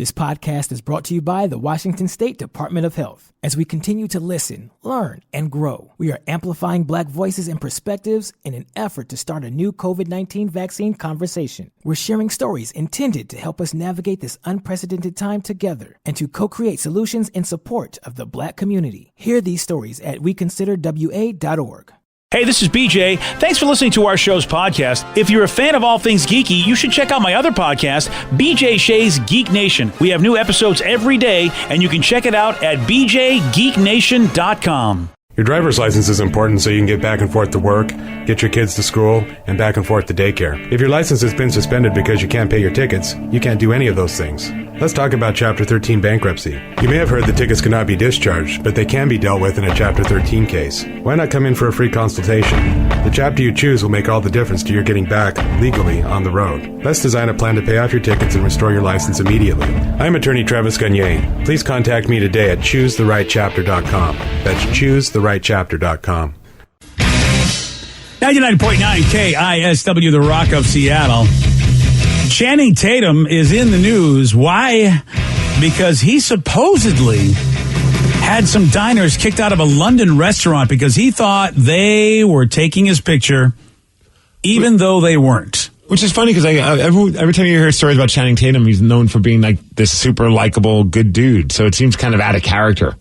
This podcast is brought to you by the Washington State Department of Health. As we continue to listen, learn, and grow, we are amplifying Black voices and perspectives in an effort to start a new COVID-19 vaccine conversation. We're sharing stories intended to help us navigate this unprecedented time together and to co-create solutions in support of the Black community. Hear these stories at weconsiderwa.org. Hey, this is BJ. Thanks for listening to our show's podcast. If you're a fan of all things geeky, you should check out my other podcast, BJ Shea's Geek Nation. We have new episodes every day, and you can check it out at bjgeeknation.com. Your driver's license is important so you can get back and forth to work, get your kids to school, and back and forth to daycare. If your license has been suspended because you can't pay your tickets, you can't do any of those things. Let's talk about Chapter 13 bankruptcy. You may have heard that tickets cannot be discharged, but they can be dealt with in a Chapter 13 case. Why not come in for a free consultation? The chapter you choose will make all the difference to your getting back, legally, on the road. Let's design a plan to pay off your tickets and restore your license immediately. I'm attorney Travis Gagne. Please contact me today at choosetherightchapter.com. That's choosetherightchapter.com. 99.9 KISW, the Rock of Seattle. Channing Tatum is in the news. Why? Because he supposedly had some diners kicked out of a London restaurant because he thought they were taking his picture, even though they weren't. Which is funny because every time you hear stories about Channing Tatum, he's known for being like this super likable, good dude. So it seems kind of out of character.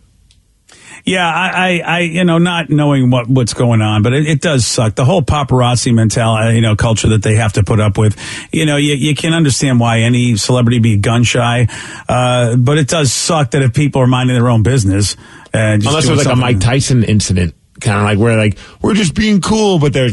Yeah, I not knowing what's going on, but it does suck. The whole paparazzi mentality, culture that they have to put up with. You can understand why any celebrity be gun shy, but it does suck that if people are minding their own business, unless it was like a Mike Tyson incident. Kind of like we're just being cool, but they're,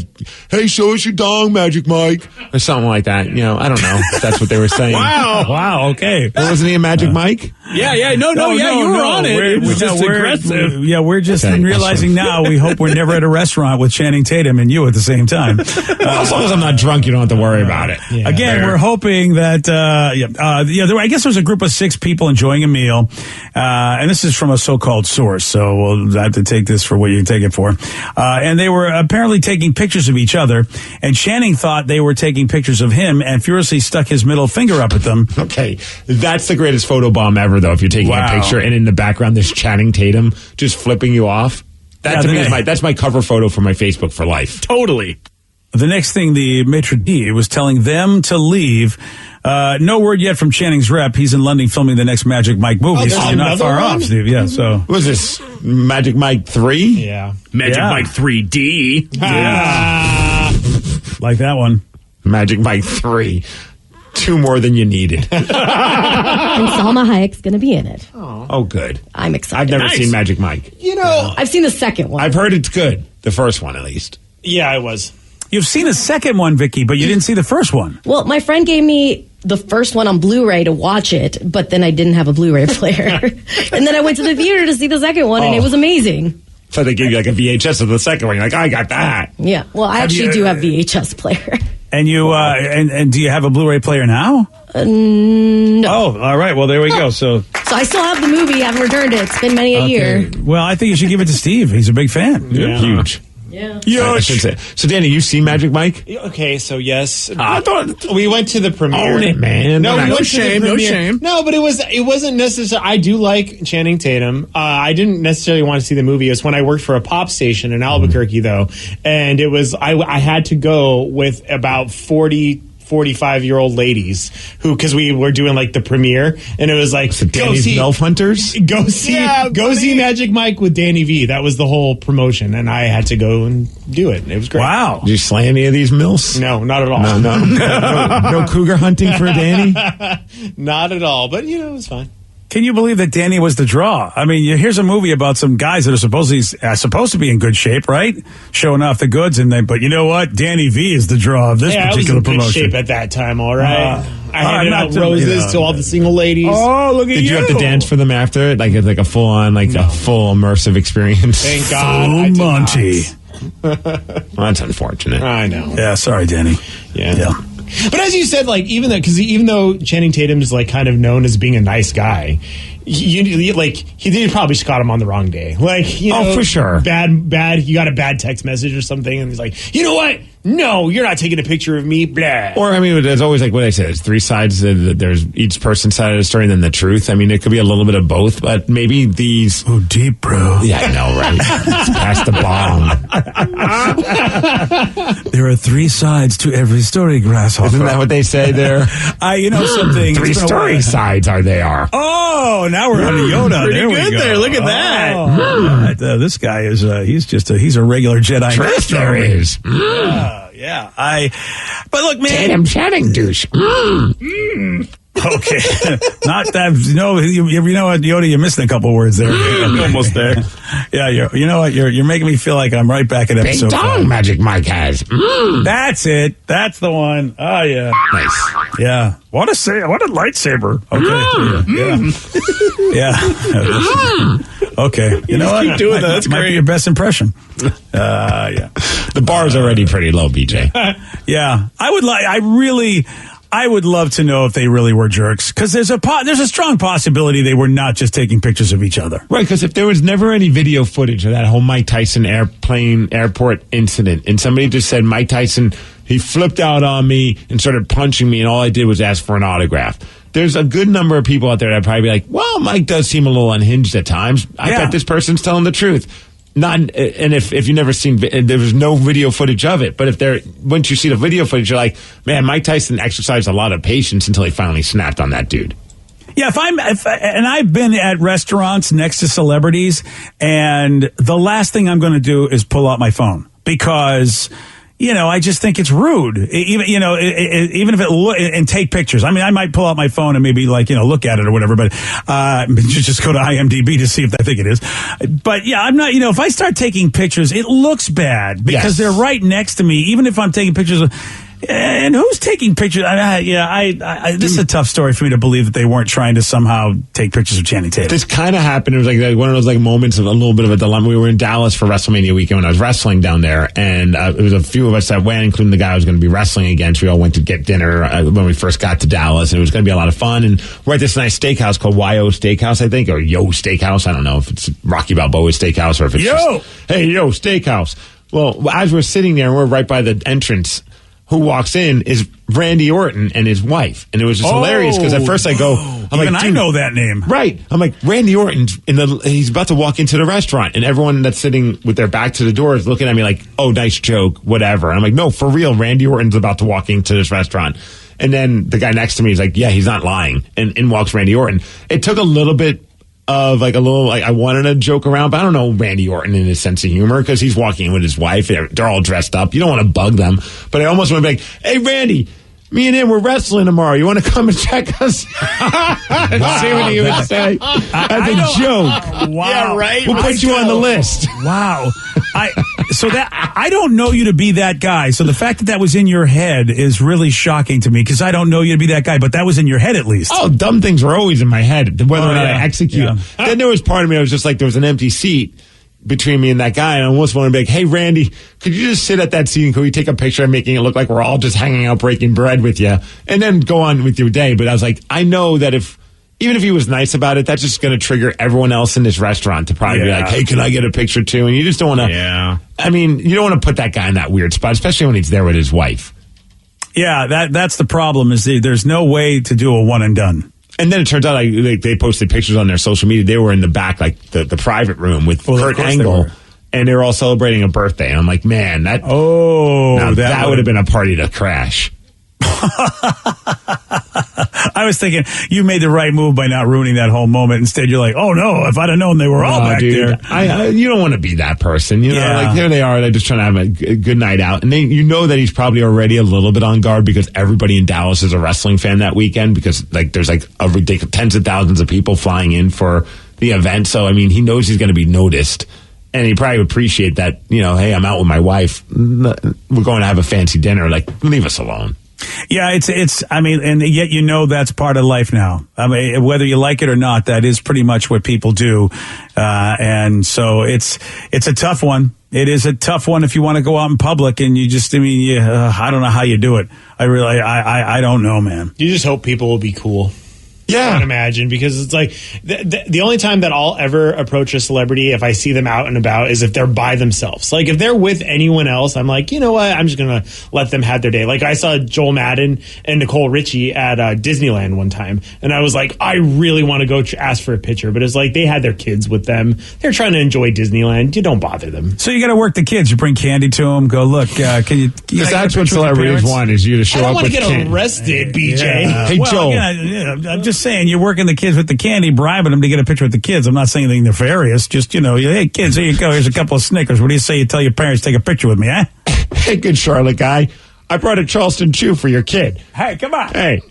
hey, show us your dong, Magic Mike, or something like that. I don't know if that's what they were saying. Wow, okay. Well, wasn't he a Magic Mike? Yeah, you were on it. It was just aggressive. We're just realizing now we hope we're never at a restaurant with Channing Tatum and you at the same time. As long as I'm not drunk, you don't have to worry about it. Yeah, again, we're hoping that, I guess there was a group of 6 people enjoying a meal, and this is from a so-called source, so we'll have to take this for what you take it for. And they were apparently taking pictures of each other, and Channing thought they were taking pictures of him and furiously stuck his middle finger up at them. Okay, that's the greatest photobomb ever, though, if you're taking a picture and in the background there's Channing Tatum just flipping you off. That to me is that's my cover photo for my Facebook for life. Totally. The next thing, the maitre d' was telling them to leave. No word yet from Channing's rep. He's in London filming the next Magic Mike movie. So you're not far off, Steve. Yeah, so. What was this? Magic Mike 3? Yeah. Magic Mike 3D. Yeah. Like that one. Magic Mike 3. 2 more than you needed. And Salma Hayek's going to be in it. Oh, good. I'm excited. I've never seen Magic Mike. I've seen the second one. I've heard it's good. The first one, at least. Yeah, it was. You've seen the second one, Vicky, but you didn't see the first one. Well, my friend gave me the first one on Blu-ray to watch it, but then I didn't have a Blu-ray player. And then I went to the theater to see the second one, and it was amazing. So they gave you like a VHS of the second one. You're like, I got that. Yeah. Well, I actually do have VHS player. And you and do you have a Blu-ray player now? No. Oh, all right. Well, there we go. So I still have the movie. Haven't returned it. It's been many a year. Well, I think you should give it to Steve. He's a big fan. Yeah. Huge. Yeah. So, Danny, you see Magic Mike? Okay, so yes. I thought we went to the premiere. Own it, man. No shame. No, but it wasn't necessarily. I do like Channing Tatum. I didn't necessarily want to see the movie. It was when I worked for a pop station in Albuquerque, though, and it was I had to go with about 45-year-old ladies because we were doing like the premiere, and it was like Danny's MILF Hunters. Go see Magic Mike with Danny V. That was the whole promotion, and I had to go and do it. It was great. Wow! Did you slay any of these MILFs? No, not at all. No cougar hunting for Danny. Not at all. But it was fine. Can you believe that Danny was the draw? I mean, here's a movie about some guys that are supposed to be in good shape, right? Showing off the goods, but you know what? Danny V is the draw of this particular promotion. I was in good shape at that time, all right? I handed out roses to all the single ladies. Oh, look at you! Did you have to dance for them after it? Like a full-on, a full immersive experience? Thank God. Full Monty. Well, that's unfortunate. I know. Yeah, sorry, Danny. Yeah. But as you said, even though Channing Tatum is kind of known as being a nice guy, he probably just got him on the wrong day. For sure. Bad. You got a bad text message or something, and he's like, you know what? no, you're not taking a picture of me, blah. Or, I mean, there's always like what I said, there's three sides. There's each person's side of the story and then the truth. I mean, it could be a little bit of both, but maybe these... Oh, deep, bro. Yeah, I know, right? It's past the bomb. There are three sides to every story, grasshopper. Isn't that what they say there? You know something. Three story sides are there. Oh, now we're on to Yoda. Pretty there we good go. there. Look at that. Right. This guy is, he's a regular Jedi. Truth there is. Yeah. But look, man. Tatum chatting douche. Okay. Not that, you know what, Yoda, you're missing a couple words there. Almost there. Yeah, you know what, you're making me feel like I'm right back at episode Big dong 5. Magic Mike has. That's it. That's the one. Oh, yeah. Nice. Yeah. What a lightsaber. Okay. Yeah. Okay. You know what? keep doing that. That's might great. be your best impression. Yeah. The bar's already pretty low, BJ. Yeah. I would love to know if they really were jerks, because there's a strong possibility they were not just taking pictures of each other. Right, because if there was never any video footage of that whole Mike Tyson airport incident, and somebody just said Mike Tyson, he flipped out on me and started punching me, and all I did was ask for an autograph. There's a good number of people out there that probably be like, well, Mike does seem a little unhinged at times. I bet this person's telling the truth. And if you never seen, there was no video footage of it. But once you see the video footage, you're like, man, Mike Tyson exercised a lot of patience until he finally snapped on that dude. Yeah, and I've been at restaurants next to celebrities, and the last thing I'm going to do is pull out my phone, because, you know, I just think it's rude. Even if and take pictures. I mean, I might pull out my phone and maybe look at it or whatever, but just go to IMDb to see if I think it is. But yeah, I'm not, if I start taking pictures, it looks bad because they're right next to me, even if I'm taking pictures of. And who's taking pictures? This is a tough story for me to believe that they weren't trying to somehow take pictures of Channing Tatum. This kind of happened. It was like one of those moments of a little bit of a dilemma. We were in Dallas for WrestleMania weekend when I was wrestling down there, and it was a few of us that went, including the guy I was going to be wrestling against. We all went to get dinner when we first got to Dallas, and it was going to be a lot of fun. And we're at this nice steakhouse called YO Steakhouse, I think, or Yo Steakhouse. I don't know if it's Rocky Balboa's Steakhouse or if it's hey, Yo Steakhouse. Well, as we're sitting there, and we're right by the entrance, who walks in is Randy Orton and his wife. And it was just hilarious because at first I go, I know that name. Right. I'm like, Randy Orton's he's about to walk into the restaurant, and everyone that's sitting with their back to the door is looking at me like, oh, nice joke, whatever. And I'm like, no, for real, Randy Orton's about to walk into this restaurant. And then the guy next to me is like, yeah, he's not lying. And in walks Randy Orton. It took a little bit of I wanted to joke around, but I don't know Randy Orton in his sense of humor because he's walking in with his wife. They're all dressed up. You don't want to bug them, but I almost want to be like, hey, Randy, me and him, we're wrestling tomorrow. You want to come and check us? See what he would say. As a joke. Wow. Yeah, right? We'll put you on the list. Wow. I don't know you to be that guy. So the fact that was in your head is really shocking to me because I don't know you to be that guy, but that was in your head at least. Oh, dumb things were always in my head, whether or not I execute. Yeah. Then there was part of me, I was just like, there was an empty seat between me and that guy, and I almost wanted to be like, hey, Randy, could you just sit at that seat and could we take a picture of making it look like we're all just hanging out breaking bread with you and then go on with your day? But I was like, I know that even if he was nice about it, that's just going to trigger everyone else in this restaurant to probably be like, hey, can I get a picture too? And you just don't want to, I mean, you don't want to put that guy in that weird spot, especially when he's there with his wife. Yeah, that's the problem is there's no way to do a one and done. And then it turns out they posted pictures on their social media. They were in the back, like the private room with Kurt Angle, and they were all celebrating a birthday. And I'm like, man, that would have been a party to crash. I was thinking you made the right move by not ruining that whole moment. Instead, you're like, oh no, if I'd have known they were all back there. You don't want to be that person. You know, like here they are. They're just trying to have a good night out. And you know that he's probably already a little bit on guard because everybody in Dallas is a wrestling fan that weekend because there's a ridiculous tens of thousands of people flying in for the event. So, I mean, he knows he's going to be noticed. And he probably would appreciate that, hey, I'm out with my wife. We're going to have a fancy dinner. Like, leave us alone. Yeah, and yet that's part of life now. I mean, whether you like it or not, that is pretty much what people do. And so it's a tough one. It is a tough one if you want to go out in public and you just, I don't know how you do it. I don't know, man. You just hope people will be cool. I can't imagine, because it's like the only time that I'll ever approach a celebrity if I see them out and about is if they're by themselves. Like if they're with anyone else, I'm like, you know what? I'm just going to let them have their day. Like I saw Joel Madden and Nicole Richie at Disneyland one time, and I was like, I really want to go ask for a picture, but it's like they had their kids with them. They're trying to enjoy Disneyland. You don't bother them. So you got to work the kids. You bring candy to them. Go, look, can you that's what celebrities want, is you to show up with candy. I don't want to get arrested, BJ. Yeah. Hey, well, Joel. I'm just saying, you're working the kids with the candy, bribing them to get a picture with the kids. I'm not saying anything nefarious. Just, hey, kids, here you go. Here's a couple of Snickers. What do you say you tell your parents to take a picture with me, eh? Hey, good Charlotte guy. I brought a Charleston Chew for your kid. Hey, come on. Hey.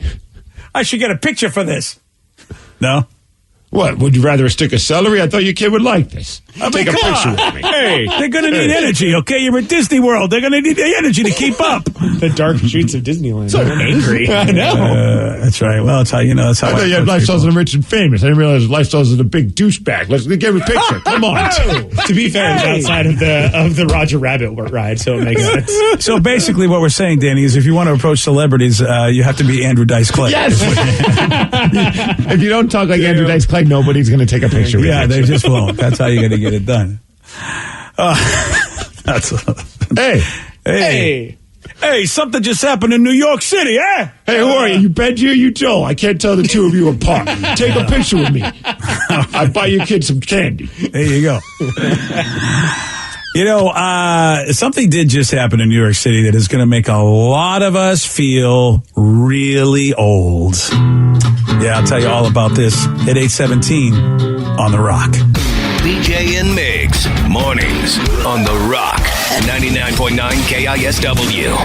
I should get a picture for this. No? What, would you rather a stick of celery? I thought your kid would like this. Take a picture with me. Hey, they're going to need energy, okay? You're at Disney World. They're going to need the energy to keep up. The dark streets of Disneyland. So angry. I know. That's right. Well, that's how you know. That's how I thought you had lifestyles of the rich and famous. I didn't realize lifestyles of the big douchebag. Let's give him a picture. Come on. To be fair, it's outside of the Roger Rabbit ride, so it makes sense. So basically what we're saying, Danny, is if you want to approach celebrities, you have to be Andrew Dice Clay. Yes. If you don't talk like Andrew Dice Clay, nobody's going to take a picture with you. Yeah, they just won't. That's how you're going to get it done. Hey, something just happened in New York City, eh? Hey, who are you? You Benji or you Joe? I can't tell the two of you apart. Take a picture with me. I buy your kid some candy. There you go. Something did just happen in New York City that is going to make a lot of us feel really old. Yeah, I'll tell you all about this at 8:17 on The Rock. BJ and Migs, mornings on The Rock, 99.9 KISW.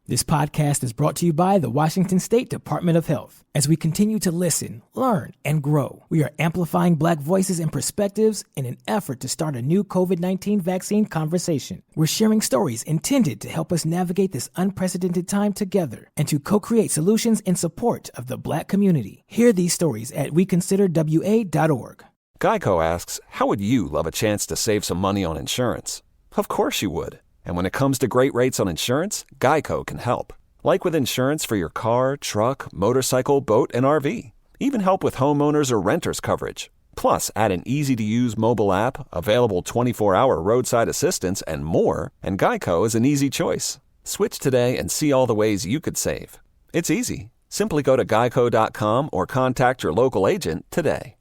This podcast is brought to you by the Washington State Department of Health. As we continue to listen, learn, and grow, we are amplifying Black voices and perspectives in an effort to start a new COVID-19 vaccine conversation. We're sharing stories intended to help us navigate this unprecedented time together and to co-create solutions in support of the Black community. Hear these stories at weconsiderwa.org. Geico asks, how would you love a chance to save some money on insurance? Of course you would. And when it comes to great rates on insurance, Geico can help. Like with insurance for your car, truck, motorcycle, boat, and RV. Even help with homeowners or renters coverage. Plus, add an easy-to-use mobile app, available 24-hour roadside assistance, and more, and Geico is an easy choice. Switch today and see all the ways you could save. It's easy. Simply go to geico.com or contact your local agent today.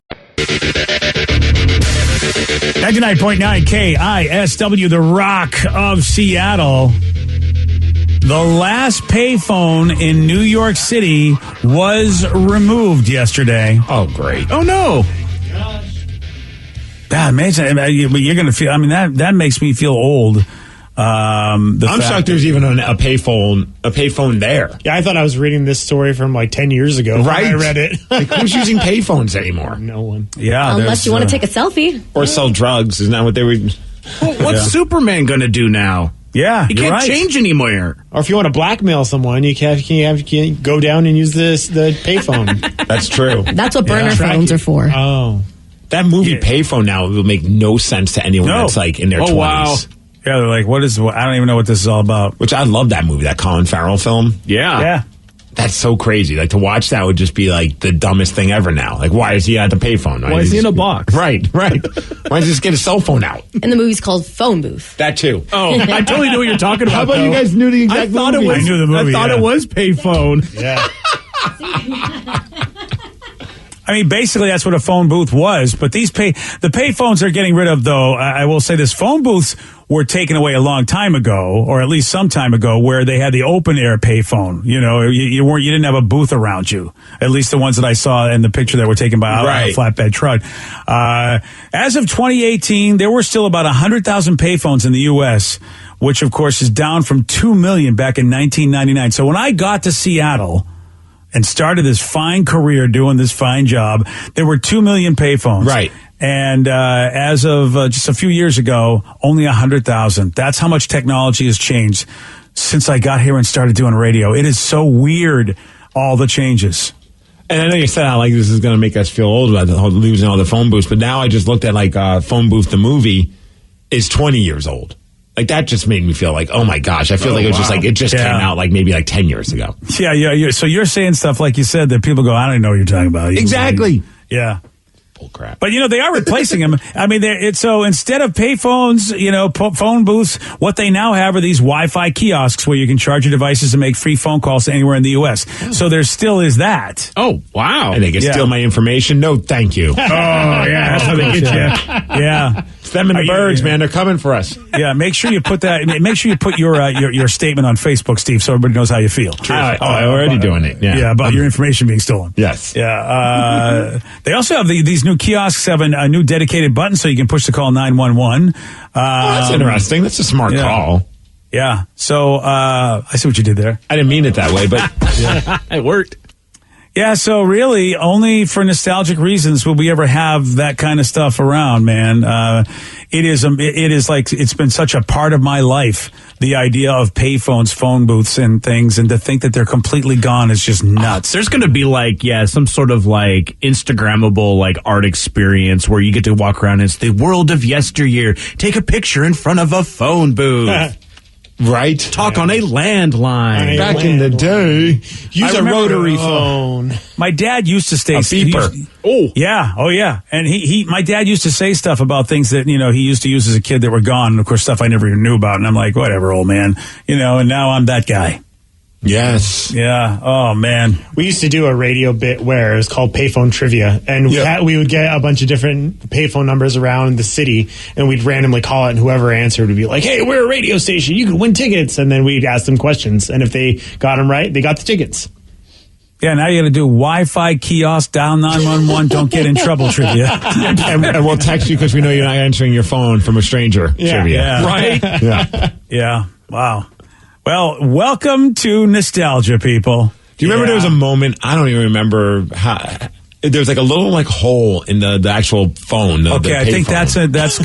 99.9 KISW, The Rock of Seattle. The last payphone in New York City was removed yesterday. Oh, great. Oh, no. That amazing. You're going to feel, that makes me feel old. I'm shocked there's even a payphone there. Yeah, I thought I was reading this story from like 10 years ago. Right. When I read it. Like, who's using payphones anymore? No one. Yeah. Unless you want to take a selfie. Or sell drugs. Isn't that what they would... What's Superman going to do now? Yeah, he can't change anymore. Or if you want to blackmail someone, you can go down and use the payphone. That's true. That's what burner phones are for. Oh. That movie Payphone now will make no sense to anyone that's like in their 20s. Wow. Yeah, they're like, I don't even know what this is all about. Which I love that movie, that Colin Farrell film. Yeah. That's so crazy. Like, to watch that would just be like the dumbest thing ever now. Like, why is he at the payphone? Why is he in a box? Right. Why don't you just get a cell phone out? And the movie's called Phone Booth. That too. Oh, I totally knew what you're talking about. How about you guys knew the exact movie? I knew the movie. I thought it was payphone. Yeah. Basically, that's what a phone booth was. But the payphones are getting rid of, though. I will say this: phone booths were taken away a long time ago, or at least some time ago, where they had the open air payphone. You didn't have a booth around you. At least the ones that I saw in the picture that were taken by a flatbed truck. As of 2018, there were still about 100,000 payphones in the U.S., which of course is down from 2 million back in 1999. So when I got to Seattle and started this fine career doing this fine job, there were 2 million payphones. Right. And as of just a few years ago, only 100,000. That's how much technology has changed since I got here and started doing radio. It is so weird, all the changes. And I know you said like this is going to make us feel old about losing all the phone booths, but now I just looked at Phone Booth, the movie, is 20 years old. Like that just made me feel like, oh my gosh, I feel like it was just like, it just came out like maybe like 10 years ago. Yeah. So you're saying stuff like you said that people go, I don't even know what you're talking about. Exactly. Yeah. Crap. But they are replacing them. I mean, so instead of pay phones, phone booths, what they now have are these Wi-Fi kiosks where you can charge your devices and make free phone calls to anywhere in the U.S. So there still is that. Oh, wow. And they can steal my information. No, thank you. Oh, yeah, that's how they get you. Yeah. It's them and the birds, man. They're coming for us. Yeah, make sure you put that. Make sure you put your statement on Facebook, Steve, so everybody knows how you feel. I'm already doing it. Yeah, about your information being stolen. Yes. Yeah. They also have these new kiosks have a new dedicated button so you can push to call 911. That's interesting. That's a smart call. Yeah. So I see what you did there. I didn't mean it that way, but It worked. Yeah, so really, only for nostalgic reasons will we ever have that kind of stuff around, man. It is like, it's been such a part of my life, the idea of payphones, phone booths and things, and to think that they're completely gone is just nuts. There's going to be some sort of Instagrammable art experience where you get to walk around and it's the world of yesteryear. Take a picture in front of a phone booth. Right. Talk on a landline. Back in the day. Use a rotary phone. My dad used to say... A beeper. And my dad used to say stuff about things that, he used to use as a kid that were gone. And of course, stuff I never even knew about. And I'm like, whatever, old man. And now I'm that guy. Yes. Yeah. Oh, man. We used to do a radio bit where it was called Payphone Trivia, and we would get a bunch of different payphone numbers around the city, and we'd randomly call it, and whoever answered would be like, hey, we're a radio station, you can win tickets, and then we'd ask them questions, and if they got them right, they got the tickets. Yeah, now you got to do Wi-Fi kiosk, dial 911, don't get in trouble trivia. and we'll text you because we know you're not answering your phone from a stranger trivia. Yeah. Right? Yeah. Yeah. Wow. Well, welcome to nostalgia, people. Do you remember there was a moment, I don't even remember how... There's a little hole in the actual phone. Okay, I think that's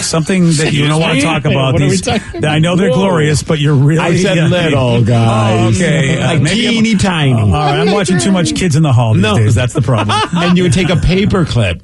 something that you don't want to talk about. What are we talking about? I know they're glorious, but you're really... I said little, guys. Oh, okay. Teeny tiny. All right, I'm watching too much Kids in the Hall these days. That's the problem. And you would take a paper clip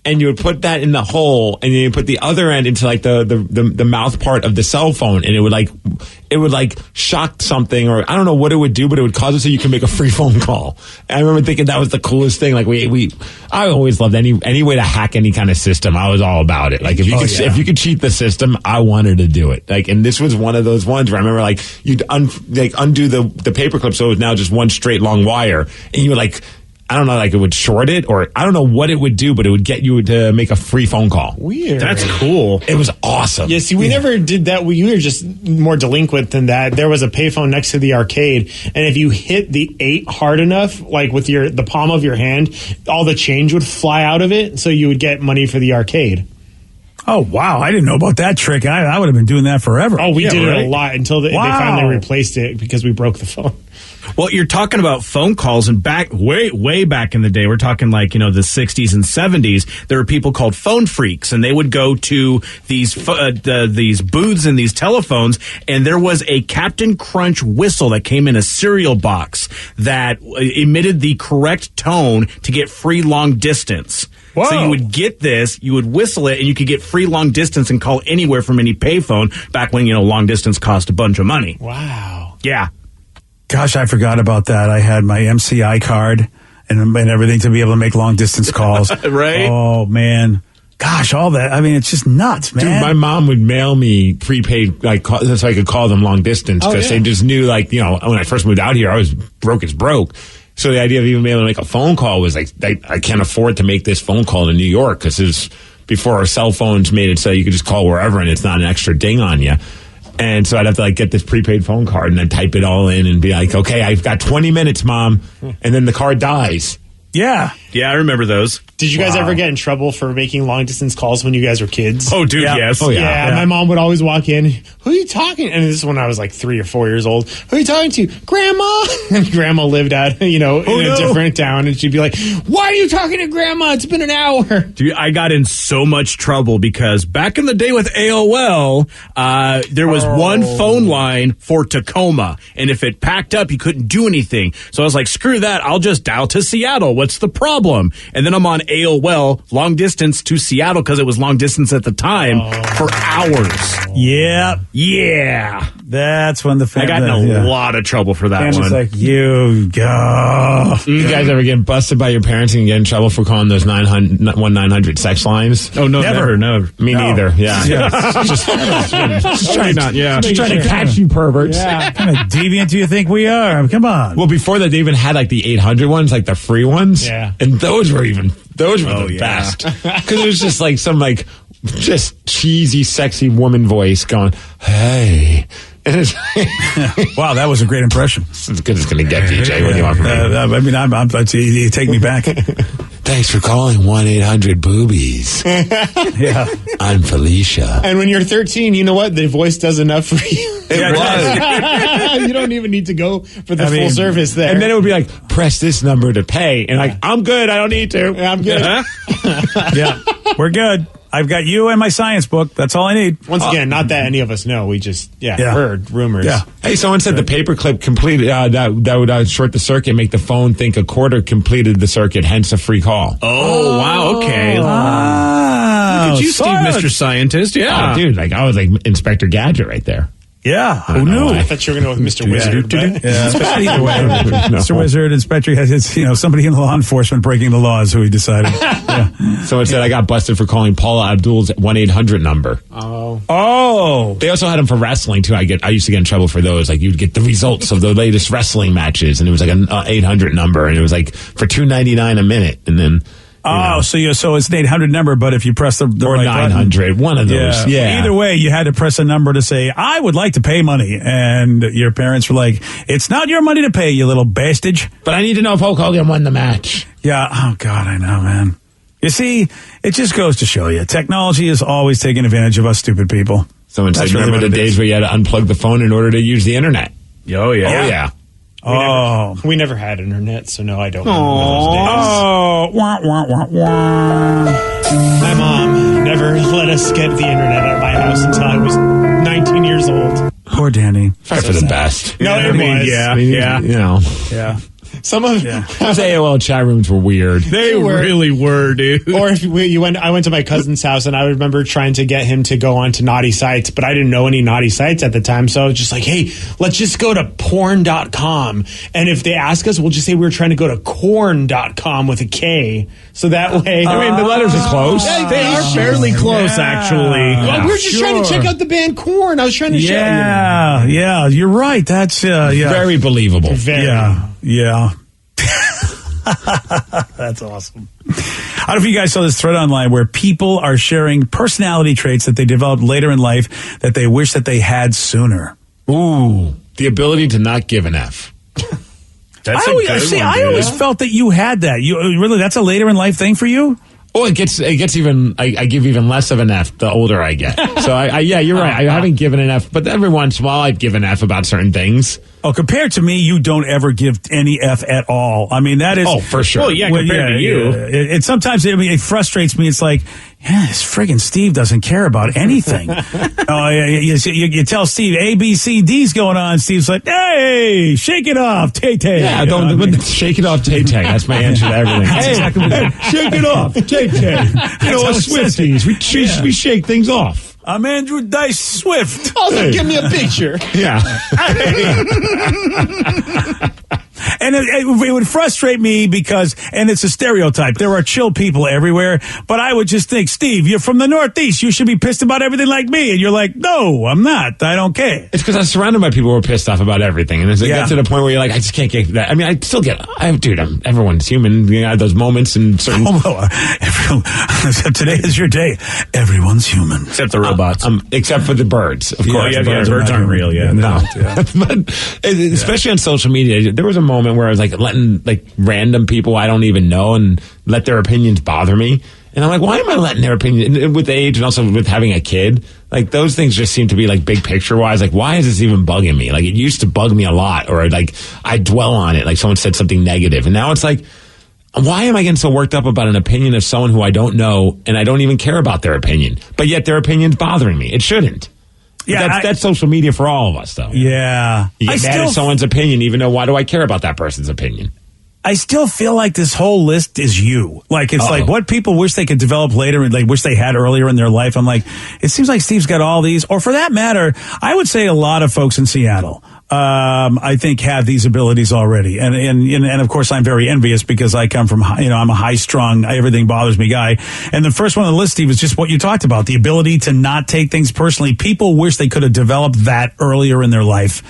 and you would put that in the hole, and then you put the other end into the mouth part of the cell phone, and it would shock something, or I don't know what it would do, but it would cause it so you can make a free phone call. And I remember thinking that was the coolest thing. I always loved any way to hack any kind of system. I was all about it. If you could cheat the system, I wanted to do it. And this was one of those ones where I remember you'd undo the paper clip, so it was now just one straight long wire, and you would I don't know, it would short it, or I don't know what it would do, but it would get you to make a free phone call. Weird. That's cool. It was awesome. Yeah, see, we never did that. We were just more delinquent than that. There was a payphone next to the arcade, and if you hit the 8 hard enough, with the palm of your hand, all the change would fly out of it, so you would get money for the arcade. Oh, wow. I didn't know about that trick. I would have been doing that forever. Oh, we did it a lot until they finally replaced it because we broke the phone. Well, you're talking about phone calls, and way back in the day, we're talking the 60s and 70s, there were people called phone freaks, and they would go to these booths and these telephones, and there was a Captain Crunch whistle that came in a cereal box that emitted the correct tone to get free long distance. Whoa. So you would get this, you would whistle it, and you could get free long distance and call anywhere from any payphone back when, long distance cost a bunch of money. Wow. Yeah. Gosh, I forgot about that. I had my MCI card and everything to be able to make long distance calls. Right? Oh, man. Gosh, all that. I mean, it's just nuts, man. Dude, my mom would mail me prepaid, so I could call them long distance, because they just knew, when I first moved out here, I was broke as broke. So the idea of even being able to make a phone call was I can't afford to make this phone call to New York, because it was before our cell phones made it so you could just call wherever and it's not an extra ding on you. And so I'd have to get this prepaid phone card and then type it all in and be like, okay, I've got 20 minutes, Mom. And then the card dies. Yeah. Yeah, I remember those. Did you guys ever get in trouble for making long distance calls when you guys were kids? Oh, dude, yes. Oh, yeah. My mom would always walk in. Who are you talking? And this is when I was 3 or 4 years old. Who are you talking to? Grandma. And Grandma lived out, in a different town. And she'd be like, why are you talking to Grandma? It's been an hour. Dude, I got in so much trouble because back in the day with AOL, there was one phone line for Tacoma. And if it packed up, you couldn't do anything. So I was like, screw that. I'll just dial to Seattle. What's the problem? problem. And then I'm on AOL long distance to Seattle because it was long distance at the time for hours. Yeah. Yeah. That's when the I got in a lot of trouble for that and one. it's like, you go. You guys ever get busted by your parents and get in trouble for calling those 900 sex lines? Oh, no, never. Me neither. Yeah. Just trying to catch you perverts. What kind of deviant do you think we are? Come on. Well, before that, they even had like the 800 ones, like the free ones. Yeah. And those were the best. Because it was just like some like just cheesy, sexy woman voice going, hey. And it's Wow, that was a great impression. as good as it's going to get, DJ. What do you want from me? I mean, you take me back. Thanks for calling 1-800-BOOBIES. Yeah. I'm Felicia. And when you're 13, you know what? The voice does enough for you. It was. You don't even need to go for the full service there. And then it would be like, press this number to pay. And like, I'm good. I don't need to. I'm good. Yeah. We're good. I've got you and my science book. That's all I need. Once again, not that any of us know. We just heard rumors. Yeah. Hey, someone said the paperclip completed that would short the circuit, make the phone think a quarter completed the circuit, hence a free call. Oh, wow. Okay. Wow. Look at you, Steve, Science. Mr. Scientist. Yeah. Oh, dude, like I was like Inspector Gadget right there. Yeah. Who knew? I thought you were going to go with Mr. Wizard. But Yeah, either way. Mr. Wizard, Inspector, has somebody in law enforcement breaking the law is who he decided. Yeah. Someone said I got busted for calling Paula Abdul's 1-800 number. Oh. They also had them for wrestling too. I used to get in trouble for those. Like you'd get the results of the latest wrestling matches, and it was like an 800 number, and it was like for $2.99 a minute, and then. So it's an 800 number, but if you press the Or right 900, button, one of those. Yeah. Either way, you had to press a number to say, I would like to pay money. And your parents were like, it's not your money to pay, you little bastard. But I need to know if Hulk Hogan won the match. Yeah. Oh, God, I know, man. You see, it just goes to show you. Technology is always taking advantage of us stupid people. Someone said, remember the days where you had to unplug the phone in order to use the internet? Oh, yeah. Oh, yeah. we never had internet, so no, I don't remember those days. Oh, wah, wah, wah, wah. My mom never let us get the internet at my house until I was 19 years old. Poor Danny. Probably for the best. No, it was. Yeah. I mean, you know. Yeah. Some of Those AOL chat rooms were weird. They really were, dude. Or if I went to my cousin's house, and I remember trying to get him to go onto naughty sites, but I didn't know any naughty sites at the time, so I was just like, hey, let's just go to porn.com, and if they ask us, we'll just say we were trying to go to corn.com with a K, so that way... I mean, the letters are close. They are fairly close, actually. Well, we were just trying to check out the band Korn. I was trying to show you. Yeah, you're right. That's Very believable. Yeah. That's awesome. I don't know if you guys saw this thread online where people are sharing personality traits that they developed later in life that they wish that they had sooner. Ooh, the ability to not give an F. That's I always felt that you had that. You really, that's a later in life thing for you? Oh, it gets even. I give even less of an F the older I get. So yeah, you're right. I haven't given an F, but every once in a while I'd give an F about certain things. Oh, compared to me, you don't ever give any F at all. I mean, that is... Oh, for sure. Well, yeah, compared to you. It sometimes it frustrates me. It's like, this friggin' Steve doesn't care about anything. You tell Steve, A, B, C, D's going on. Steve's like, hey, shake it off, Tay-Tay. Yeah, shake it off, Tay-Tay. That's my answer to everything. Hey, shake it off, Tay-Tay. You know, us Swifties, we shake things off. I'm Andrew Dice Swift. Also, give me a picture. Yeah. And it would frustrate me because, and it's a stereotype, there are chill people everywhere, but I would just think, Steve, you're from the Northeast, you should be pissed about everything like me. And you're like, no, I'm not. I don't care. It's because I'm surrounded by people who are pissed off about everything. And it gets to the point where you're like, I just can't get that. I mean, I still get, everyone's human. You have those moments and certain... Today is your day. Everyone's human. Except the robots. Except for the birds, of course. Yeah, birds aren't real, yeah. No. But especially on social media, there was a moment where I was like letting like random people I don't even know and let their opinions bother me. And I'm like, why am I letting their opinion, and with age and also with having a kid, like those things just seem to be like big picture wise, like why is this even bugging me? Like it used to bug me a lot, or like I dwell on it, like someone said something negative, and now it's like, why am I getting so worked up about an opinion of someone who I don't know and I don't even care about their opinion, but yet their opinion's bothering me? It shouldn't. Yeah, that's social media for all of us, though. Yeah. You get mad at someone's opinion, even though why do I care about that person's opinion? I still feel like this whole list is you. Like, it's like what people wish they could develop later and like wish they had earlier in their life. I'm like, it seems like Steve's got all these, or for that matter, I would say a lot of folks in Seattle, I think have these abilities already. And of course I'm very envious because I come from, I'm a high strung, everything bothers me guy. And the first one on the list, Steve, is just what you talked about, the ability to not take things personally. People wish they could have developed that earlier in their life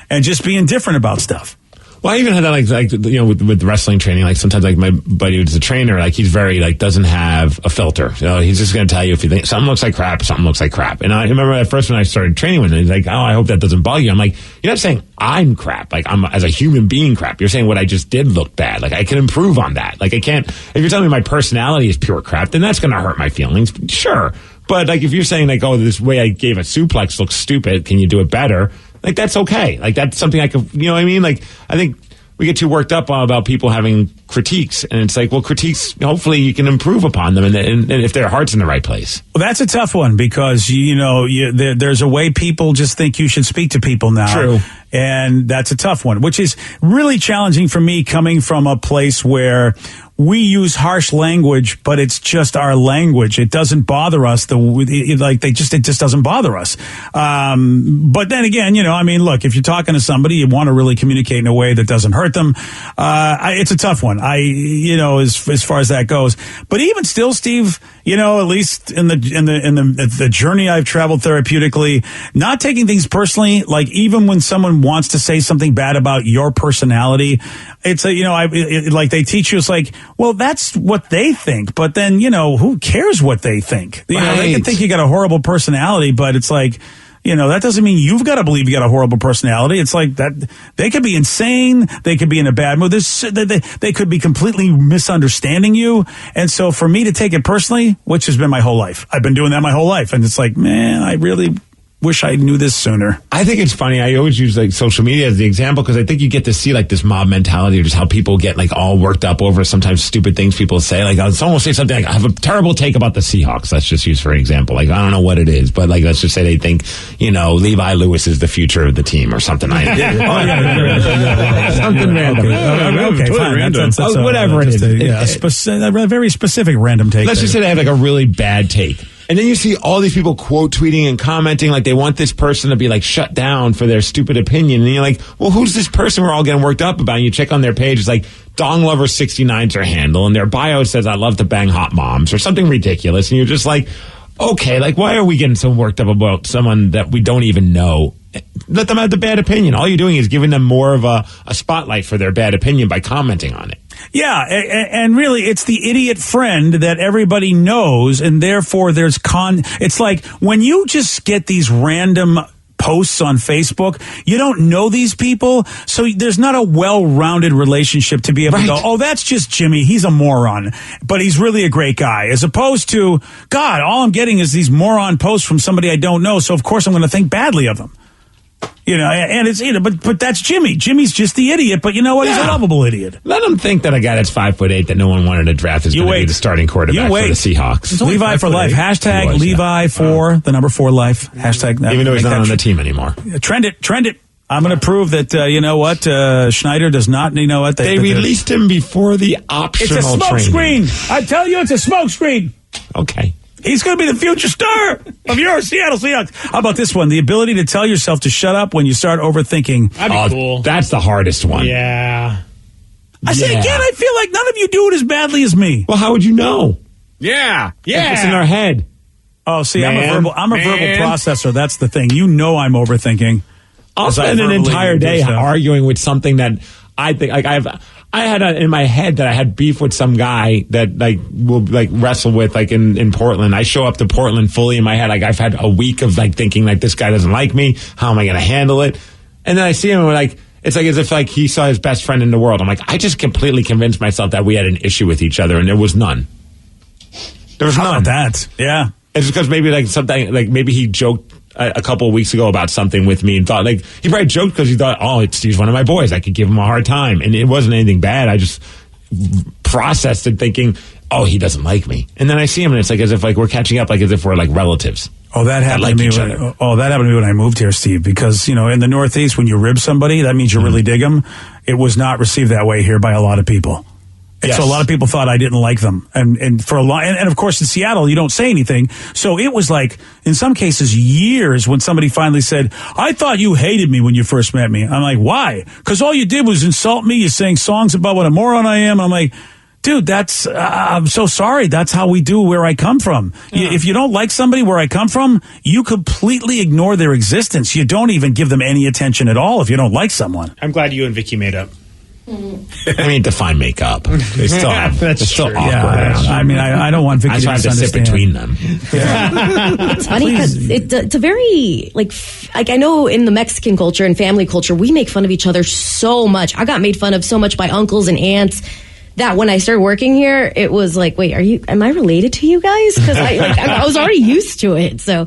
and just be indifferent about stuff. Well, I even had that, with wrestling training, like sometimes, like my buddy who's a trainer, like he's very, like, doesn't have a filter. He's just going to tell you if you think something looks like crap, something looks like crap. And I remember at first when I started training with him, he's like, I hope that doesn't bug you. I'm like, you're not saying I'm crap. Like, I'm as a human being crap. You're saying what I just did looked bad. Like, I can improve on that. Like, I can't, if you're telling me my personality is pure crap, then that's going to hurt my feelings. Sure. But, like, if you're saying, like, this way I gave a suplex looks stupid, can you do it better? Like, that's okay. Like, that's something I could, you know what I mean? Like, I think we get too worked up about people having critiques, and it's like, well, critiques, hopefully you can improve upon them, and if their heart's in the right place. Well, that's a tough one because, there's a way people just think you should speak to people now. True. And that's a tough one, which is really challenging for me coming from a place where we use harsh language, but it's just our language. It doesn't bother us. It just doesn't bother us. But then again, look, if you're talking to somebody, you want to really communicate in a way that doesn't hurt them. It's a tough one. As far as that goes. But even still, Steve, at least in the journey I've traveled therapeutically, not taking things personally, like even when someone wants to say something bad about your personality, it's like they teach you, it's like, well, that's what they think, but then, who cares what they think? They can think you got a horrible personality, but it's like, that doesn't mean you've got to believe you got a horrible personality. It's like that they could be insane. They could be in a bad mood. They could be completely misunderstanding you. And so for me to take it personally, which has been my whole life, I've been doing that my whole life. And it's like, man, I really wish I knew this sooner. I think it's funny. I always use like social media as the example because I think you get to see like this mob mentality or just how people get like all worked up over sometimes stupid things people say. Like someone will say something like, I have a terrible take about the Seahawks. Let's just use for an example. Like, I don't know what it is, but like, let's just say they think, Levi Lewis is the future of the team or something like that. Something random. Okay, fine. That's whatever it is. A very specific random take. Let's just say they have like a really bad take. And then you see all these people quote tweeting and commenting like they want this person to be like shut down for their stupid opinion. And you're like, well, who's this person we're all getting worked up about? And you check on their page, it's like Dong Lover 69's their handle, and their bio says, I love to bang hot moms or something ridiculous. And you're just like, okay, like why are we getting so worked up about someone that we don't even know? Let them have the bad opinion. All you're doing is giving them more of a spotlight for their bad opinion by commenting on it. Yeah, and really, it's the idiot friend that everybody knows, and therefore there's it's like when you just get these random posts on Facebook, you don't know these people, so there's not a well-rounded relationship to be able to go, oh, that's just Jimmy, he's a moron, but he's really a great guy, as opposed to, God, all I'm getting is these moron posts from somebody I don't know, so of course I'm going to think badly of them. And it's but that's Jimmy. Jimmy's just the idiot, but you know what? Yeah. He's a lovable idiot. Let him think that a guy that's 5'8" that no one wanted to draft is going to be the starting quarterback for the Seahawks. Levi for life. Hashtag Levi for the number 4 life. Hashtag that. Even though he's not on the team anymore. Trend it. I'm going to prove that, Schneider does not, They released him before the optional training. It's a smoke screen. I tell you, it's a smoke screen. Okay. He's going to be the future star of your Seattle Seahawks. How about this one? The ability to tell yourself to shut up when you start overthinking. That'd be cool. That's the hardest one. Yeah. I say again, I feel like none of you do it as badly as me. Well, how would you know? Yeah. If it's in our head. Oh, see, I'm a verbal processor. That's the thing. I'm overthinking. I'll spend an entire day arguing with something that I think like I had in my head that I had beef with some guy that like will like wrestle with like in Portland. I show up to Portland fully in my head. Like I've had a week of like thinking like this guy doesn't like me. How am I going to handle it? And then I see him and like, it's like as if like he saw his best friend in the world. I'm like, I just completely convinced myself that we had an issue with each other and there was none. There was none. About that? Yeah. It's because maybe like something like maybe he joked a couple of weeks ago about something with me and thought like he probably joked because he thought, oh, Steve's one of my boys, I could give him a hard time, and it wasn't anything bad. I just processed it thinking, oh, he doesn't like me, and then I see him and it's like as if like we're catching up, like as if we're like relatives. Oh, that happened to me. That happened to me when I moved here, Steve. Because in the Northeast, when you rib somebody, that means you really dig them. It was not received that way here by a lot of people. Yes. So a lot of people thought I didn't like them, and for a long, and of course in Seattle you don't say anything. So it was like in some cases years when somebody finally said, "I thought you hated me when you first met me." I'm like, "Why?" Because all you did was insult me. You sang songs about what a moron I am. I'm like, dude, that's I'm so sorry. That's how we do where I come from. Yeah. If you don't like somebody where I come from, you completely ignore their existence. You don't even give them any attention at all if you don't like someone. I'm glad you and Vicky made up. I mean, define makeup. They still have. That's still awkward. Yeah, I mean, I don't want Vicky to sit between them. It's funny because it's a very like I know in the Mexican culture and family culture we make fun of each other so much. I got made fun of so much by uncles and aunts that when I started working here, it was like, wait, am I related to you guys? Because I was already used to it. So.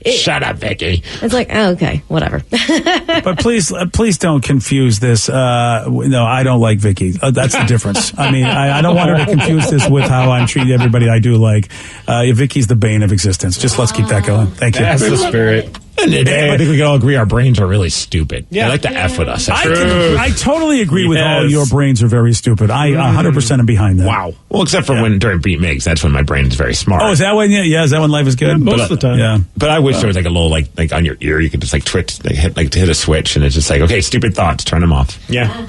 Shut up, Vicky. It's like, oh, okay, whatever. But please don't confuse this. No, I don't like Vicky. That's the difference. I mean, I don't want her to confuse this with how I'm treating everybody I do like. Vicky's the bane of existence. Just let's keep that going. Thank you. That's the spirit. I think we can all agree our brains are really stupid. Yeah. They like to F with us. I totally agree with all your brains are very stupid. I 100% am behind that. Wow. Well, except for when during Beat Migs, that's when my brain is very smart. Oh, is that when? Yeah, is that when life is good? Yeah, most of the time. Yeah. But I wish there was like a little like on your ear, you could just like twitch, hit a switch, and it's just like, okay, stupid thoughts, turn them off. Yeah.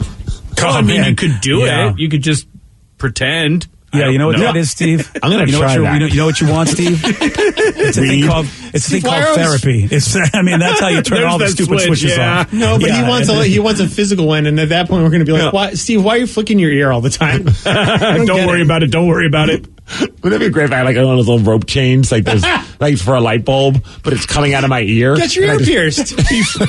Well, I mean, you could do it. You could just pretend. Yeah, you know what that is, Steve? I'm going to try that. You know what you want, Steve? It's a thing called therapy. That's how you turn all the stupid switches off. No, but he wants a physical one, and at that point we're going to be like, why, Steve, why are you flicking your ear all the time? Don't worry about it. Don't worry about it. Wouldn't that be great if I had like one of those little rope chains, like there's like for a light bulb, but it's coming out of my ear? Get your ear pierced.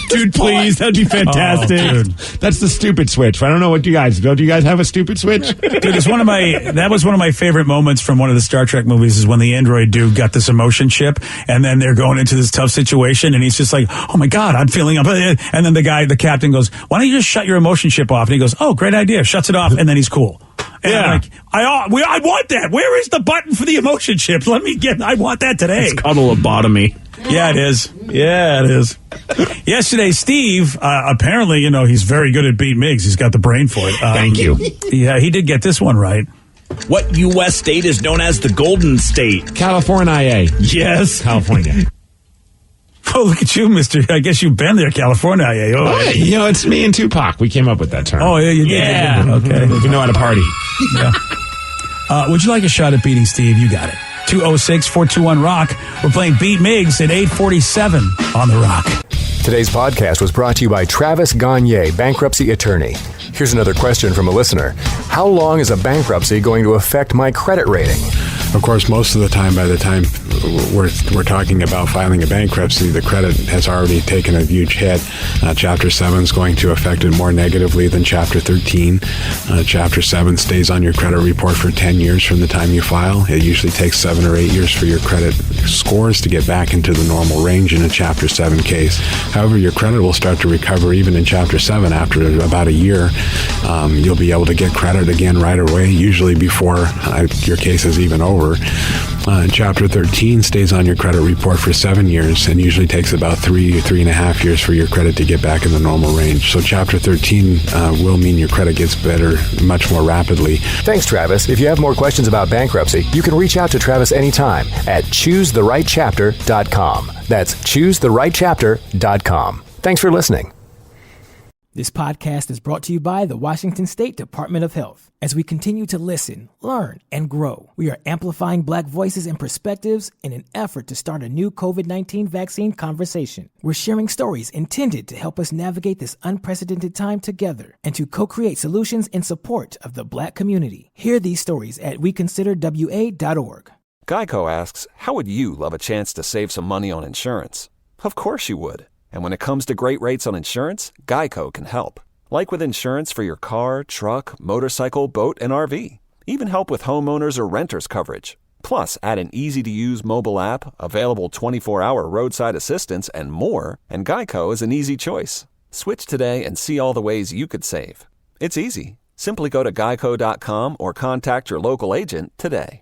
Dude, please. That'd be fantastic. Oh, dude. That's the stupid switch. I don't know what you guys do. Do you guys have a stupid switch? Dude, that was one of my favorite moments from one of the Star Trek movies is when the android dude got this emotion chip and then they're going into this tough situation and he's just like, oh my God, I'm feeling up. And then the captain goes, why don't you just shut your emotion chip off? And he goes, oh, great idea. Shuts it off. And then he's cool. And I'm like, I want that. Where is the button for the emotion chip? I want that today. It's called a lobotomy. Yeah, it is. Yeah, it is. Yesterday, Steve, apparently, he's very good at Beat Migs. He's got the brain for it. Thank you. Yeah, he did get this one right. What U.S. state is known as the Golden State? California. Yes. California. Oh, look at you, mister. I guess you've been there, California. Oh, it's me and Tupac. We came up with that term. Oh, yeah, you did. Yeah. Okay. We know how to party. Yeah. Would you like a shot at beating Steve? You got it. 206-421-ROCK. We're playing Beat Migs at 847 on The Rock. Today's podcast was brought to you by Travis Gagne, bankruptcy attorney. Here's another question from a listener. How long is a bankruptcy going to affect my credit rating? Of course, most of the time, by the time we're talking about filing a bankruptcy, the credit has already taken a huge hit. Chapter 7 is going to affect it more negatively than Chapter 13. Chapter 7 stays on your credit report for 10 years from the time you file. It usually takes 7 or 8 years for your credit scores to get back into the normal range in a Chapter 7 case. However, your credit will start to recover even in Chapter 7 after about a year. You'll be able to get credit again right away, usually before your case is even over. Chapter 13 stays on your credit report for 7 years and usually takes about 3.5 years for your credit to get back in the normal range. So Chapter 13 will mean your credit gets better much more rapidly. Thanks, Travis. If you have more questions about bankruptcy, you can reach out to Travis anytime at choosetherightchapter.com. That's choosetherightchapter.com. Thanks for listening. This podcast is brought to you by the Washington State Department of Health. As we continue to listen, learn, and grow, we are amplifying Black voices and perspectives in an effort to start a new COVID-19 vaccine conversation. We're sharing stories intended to help us navigate this unprecedented time together and to co-create solutions in support of the Black community. Hear these stories at weconsiderwa.org. Geico asks, how would you love a chance to save some money on insurance? Of course you would. And when it comes to great rates on insurance, Geico can help. Like with insurance for your car, truck, motorcycle, boat, and RV. Even help with homeowners or renters coverage. Plus, add an easy-to-use mobile app, available 24-hour roadside assistance, and more, and Geico is an easy choice. Switch today and see all the ways you could save. It's easy. Simply go to geico.com or contact your local agent today.